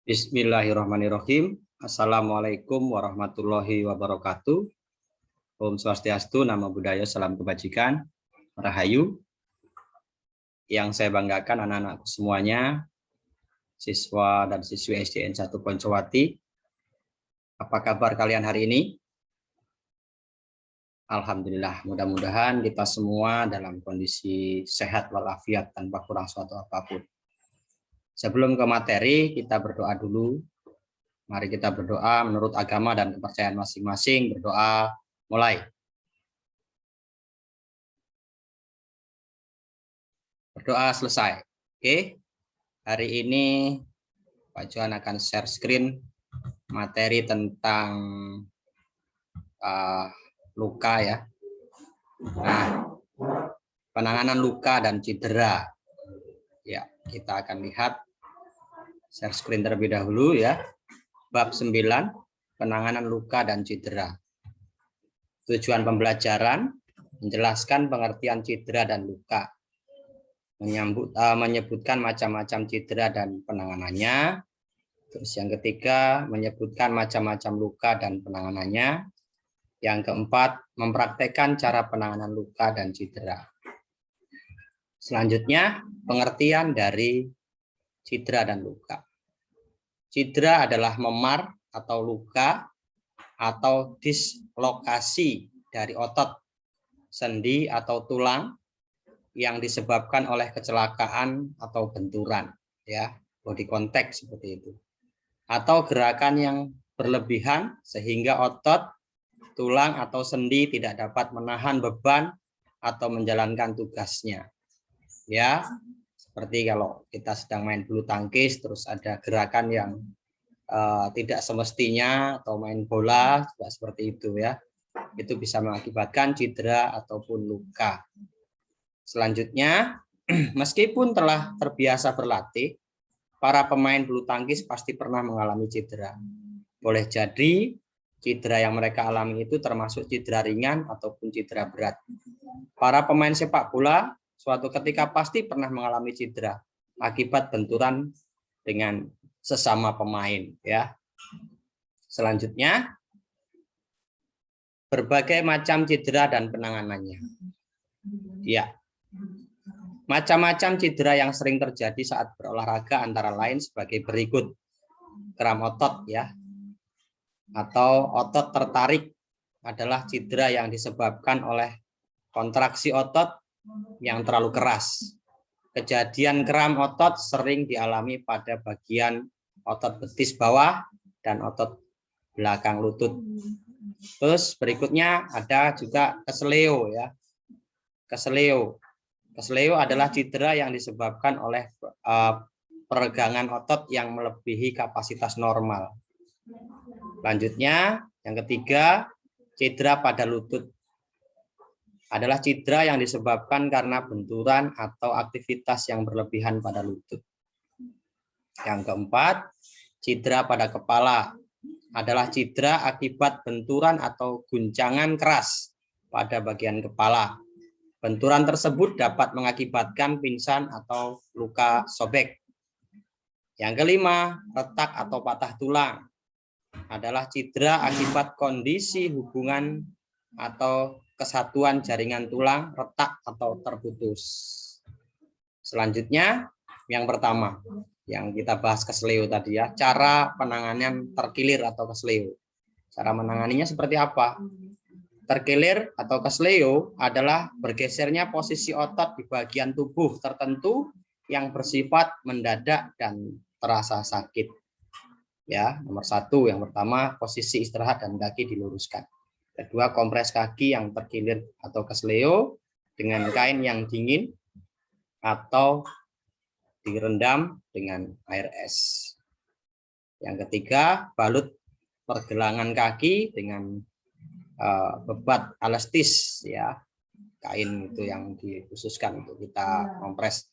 Bismillahirrahmanirrahim. Assalamualaikum warahmatullahi wabarakatuh. Om Swastiastu, Namo Buddhaya, salam kebajikan, Rahayu. Yang saya banggakan anak-anakku semuanya, siswa dan siswi SDN 1 Poncowati. Apa kabar kalian hari ini? Alhamdulillah, mudah-mudahan kita semua dalam kondisi sehat walafiat tanpa kurang suatu apapun. Sebelum ke materi, kita berdoa dulu. Mari kita berdoa menurut agama dan kepercayaan masing-masing. Berdoa mulai. Berdoa selesai. Oke. Hari ini Pak Johan akan share screen materi tentang luka ya. Nah, penanganan luka dan cedera. Ya, kita akan lihat share screen terlebih dahulu ya. Bab 9, penanganan luka dan cedera. Tujuan pembelajaran, menjelaskan pengertian cedera dan luka. Menyebutkan macam-macam cedera dan penanganannya. Terus yang ketiga, menyebutkan macam-macam luka dan penanganannya. Yang keempat, mempraktekkan cara penanganan luka dan cedera. Selanjutnya, pengertian dari cedera dan luka. Cedera adalah memar atau luka atau dislokasi dari otot, sendi atau tulang yang disebabkan oleh kecelakaan atau benturan, ya, body contact seperti itu. Atau gerakan yang berlebihan sehingga otot, tulang atau sendi tidak dapat menahan beban atau menjalankan tugasnya. Ya, seperti kalau kita sedang main bulu tangkis terus ada gerakan yang tidak semestinya atau main bola juga seperti itu ya. Itu bisa mengakibatkan cedera ataupun luka. Selanjutnya, meskipun telah terbiasa berlatih, para pemain bulu tangkis pasti pernah mengalami cedera. Boleh jadi cedera yang mereka alami itu termasuk cedera ringan ataupun cedera berat. Para pemain sepak bola suatu ketika pasti pernah mengalami cedera akibat benturan dengan sesama pemain ya. Selanjutnya, berbagai macam cedera dan penanganannya. Ya. Macam-macam cedera yang sering terjadi saat berolahraga antara lain sebagai berikut. Kram otot ya. Atau otot tertarik adalah cedera yang disebabkan oleh kontraksi otot yang terlalu keras. Kejadian kram otot sering dialami pada bagian otot betis bawah dan otot belakang lutut. Terus berikutnya ada juga keseleo ya. Keseleo adalah cedera yang disebabkan oleh peregangan otot yang melebihi kapasitas normal. Lanjutnya, yang ketiga, cedera pada lutut adalah cedera yang disebabkan karena benturan atau aktivitas yang berlebihan pada lutut. Yang keempat, cedera pada kepala adalah cedera akibat benturan atau guncangan keras pada bagian kepala. Benturan tersebut dapat mengakibatkan pingsan atau luka sobek. Yang kelima, retak atau patah tulang adalah cedera akibat kondisi hubungan atau kesatuan jaringan tulang retak atau terputus. Selanjutnya, yang pertama, yang kita bahas keseleo tadi ya, cara penanganan terkilir atau keseleo. Cara menanganinya seperti apa? Terkilir atau keseleo adalah bergesernya posisi otot di bagian tubuh tertentu yang bersifat mendadak dan terasa sakit. Ya, nomor satu, yang pertama posisi istirahat dan kaki diluruskan. Kedua, kompres kaki yang terkilir atau keseleo dengan kain yang dingin atau direndam dengan air es. Yang ketiga, balut pergelangan kaki dengan bebat elastis ya, kain itu yang dikhususkan untuk kita kompres.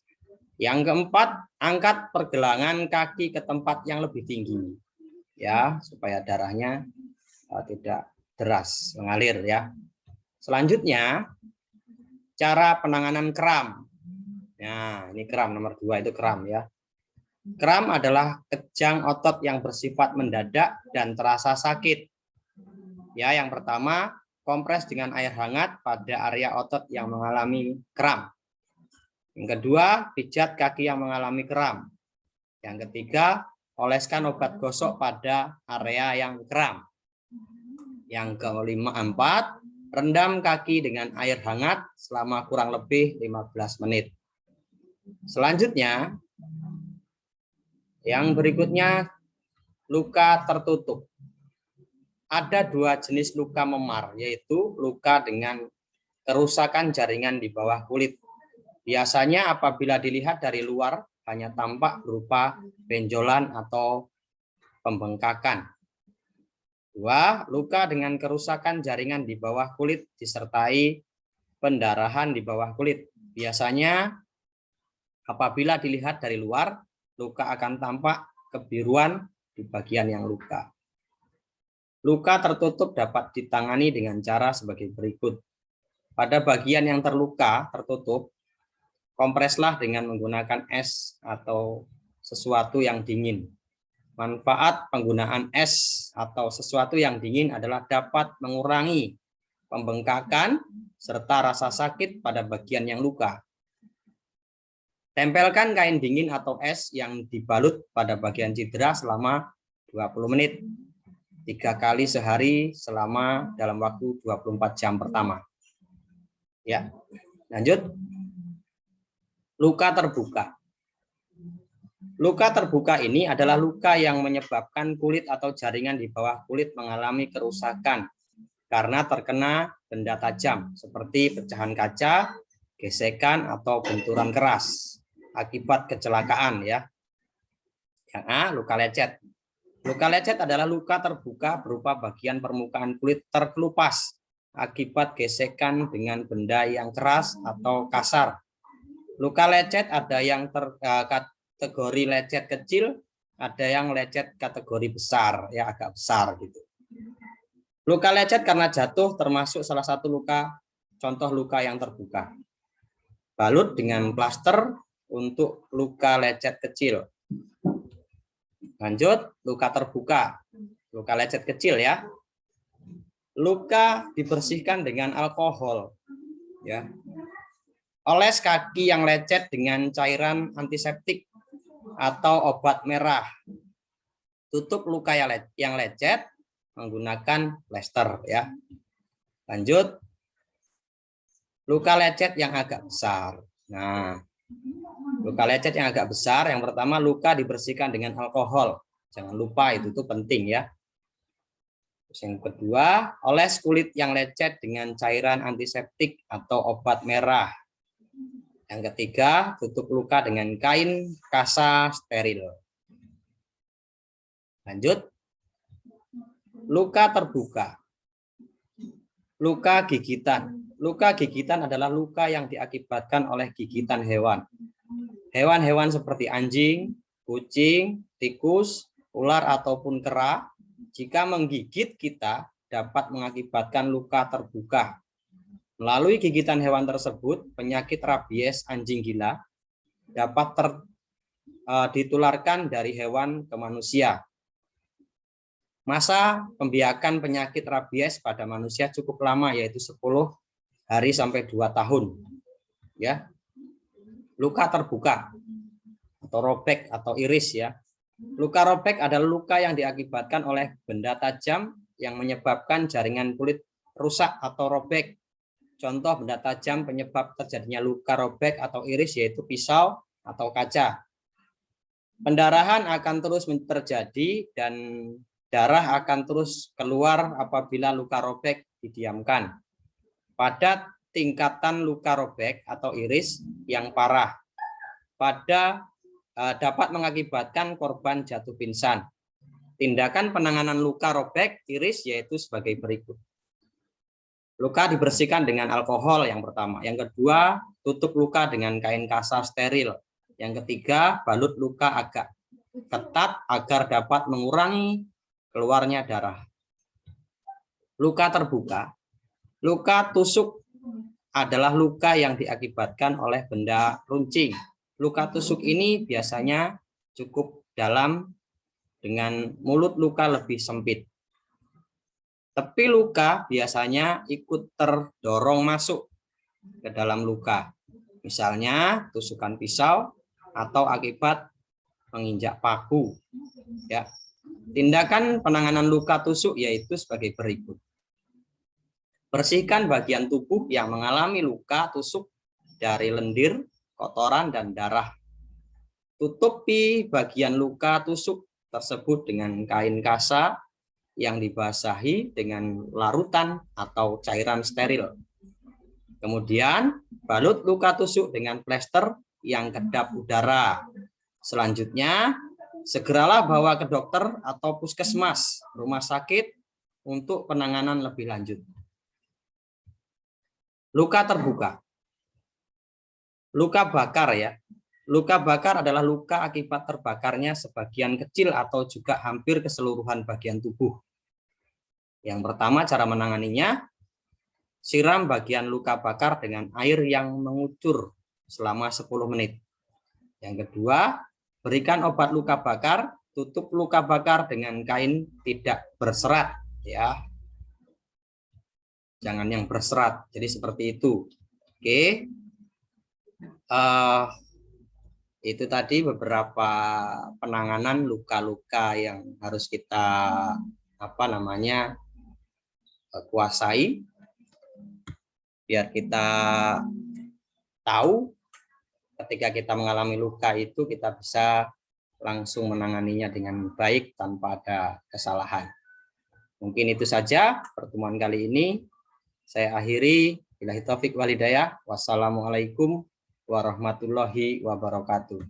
Yang keempat, angkat pergelangan kaki ke tempat yang lebih tinggi ya, supaya darahnya tidak deras mengalir ya. Selanjutnya, cara penanganan kram. Nah, ini kram nomor 2 itu kram ya. Kram adalah kejang otot yang bersifat mendadak dan terasa sakit. Ya, yang pertama, kompres dengan air hangat pada area otot yang mengalami kram. Yang kedua, pijat kaki yang mengalami kram. Yang ketiga, oleskan obat gosok pada area yang kram. Yang keempat, rendam kaki dengan air hangat selama kurang lebih 15 menit. Selanjutnya, yang berikutnya, luka tertutup. Ada dua jenis luka memar, yaitu luka dengan kerusakan jaringan di bawah kulit. Biasanya apabila dilihat dari luar, hanya tampak berupa benjolan atau pembengkakan. Dua, luka dengan kerusakan jaringan di bawah kulit disertai pendarahan di bawah kulit. Biasanya apabila dilihat dari luar, luka akan tampak kebiruan di bagian yang luka. Luka tertutup dapat ditangani dengan cara sebagai berikut. Pada bagian yang terluka tertutup, kompreslah dengan menggunakan es atau sesuatu yang dingin. Manfaat penggunaan es atau sesuatu yang dingin adalah dapat mengurangi pembengkakan serta rasa sakit pada bagian yang luka. Tempelkan kain dingin atau es yang dibalut pada bagian cedera selama 20 menit. 3 kali sehari selama dalam waktu 24 jam pertama. Ya, lanjut. Luka terbuka. Luka terbuka ini adalah luka yang menyebabkan kulit atau jaringan di bawah kulit mengalami kerusakan karena terkena benda tajam seperti pecahan kaca, gesekan atau benturan keras akibat kecelakaan ya. Yang A, luka lecet. Luka lecet adalah luka terbuka berupa bagian permukaan kulit terkelupas akibat gesekan dengan benda yang keras atau kasar. Luka lecet ada yang kategori lecet kecil, ada yang lecet kategori besar, ya agak besar gitu. Luka lecet karena jatuh termasuk salah satu luka, contoh luka yang terbuka. Balut dengan plaster untuk luka lecet kecil. Lanjut, luka terbuka, luka lecet kecil ya. Luka dibersihkan dengan alkohol, ya. Oles kaki yang lecet dengan cairan antiseptik atau obat merah. Tutup luka yang lecet menggunakan plester, ya. Lanjut, luka lecet yang agak besar. Nah, luka lecet yang agak besar, yang pertama luka dibersihkan dengan alkohol. Jangan lupa itu tuh penting ya. Terus yang kedua, oles kulit yang lecet dengan cairan antiseptik atau obat merah. Yang ketiga, tutup luka dengan kain kasa steril. Lanjut. Luka terbuka. Luka gigitan. Luka gigitan adalah luka yang diakibatkan oleh gigitan hewan. Hewan-hewan seperti anjing, kucing, tikus, ular ataupun kera, jika menggigit kita dapat mengakibatkan luka terbuka. Melalui gigitan hewan tersebut, penyakit rabies anjing gila dapat ditularkan dari hewan ke manusia. Masa pembiakan penyakit rabies pada manusia cukup lama, yaitu 10 hari sampai 2 tahun. Ya. Luka terbuka atau robek atau iris ya. Luka robek adalah luka yang diakibatkan oleh benda tajam yang menyebabkan jaringan kulit rusak atau robek. Contoh benda tajam penyebab terjadinya luka robek atau iris yaitu pisau atau kaca. Pendarahan akan terus terjadi dan darah akan terus keluar apabila luka robek didiamkan. Pada tingkatan luka robek atau iris yang parah, dapat mengakibatkan korban jatuh pingsan. Tindakan penanganan luka robek iris yaitu sebagai berikut. Luka dibersihkan dengan alkohol yang pertama. Yang kedua, tutup luka dengan kain kasa steril. Yang ketiga, balut luka agak ketat agar dapat mengurangi keluarnya darah. Luka terbuka. Luka tusuk adalah luka yang diakibatkan oleh benda runcing. Luka tusuk ini biasanya cukup dalam dengan mulut luka lebih sempit. Tepi luka biasanya ikut terdorong masuk ke dalam luka. Misalnya tusukan pisau atau akibat menginjak paku. Ya. Tindakan penanganan luka tusuk yaitu sebagai berikut. Bersihkan bagian tubuh yang mengalami luka tusuk dari lendir, kotoran, dan darah. Tutupi bagian luka tusuk tersebut dengan kain kasa yang dibasahi dengan larutan atau cairan steril. Kemudian balut luka tusuk dengan plester yang kedap udara. Selanjutnya, segeralah bawa ke dokter atau puskesmas, rumah sakit untuk penanganan lebih lanjut. Luka terbuka. Luka bakar ya. Luka bakar adalah luka akibat terbakarnya sebagian kecil atau juga hampir keseluruhan bagian tubuh. Yang pertama cara menanganinya, siram bagian luka bakar dengan air yang mengucur selama 10 menit. Yang kedua, berikan obat luka bakar, tutup luka bakar dengan kain tidak berserat ya. Jangan yang berserat. Jadi seperti itu. Oke. Itu tadi beberapa penanganan luka-luka yang harus kita kuasai biar kita tahu ketika kita mengalami luka itu kita bisa langsung menanganinya dengan baik tanpa ada kesalahan. Mungkin itu saja pertemuan kali ini. Saya akhiri. Billahi taufik wal hidayah. Wassalamualaikum warahmatullahi wabarakatuh.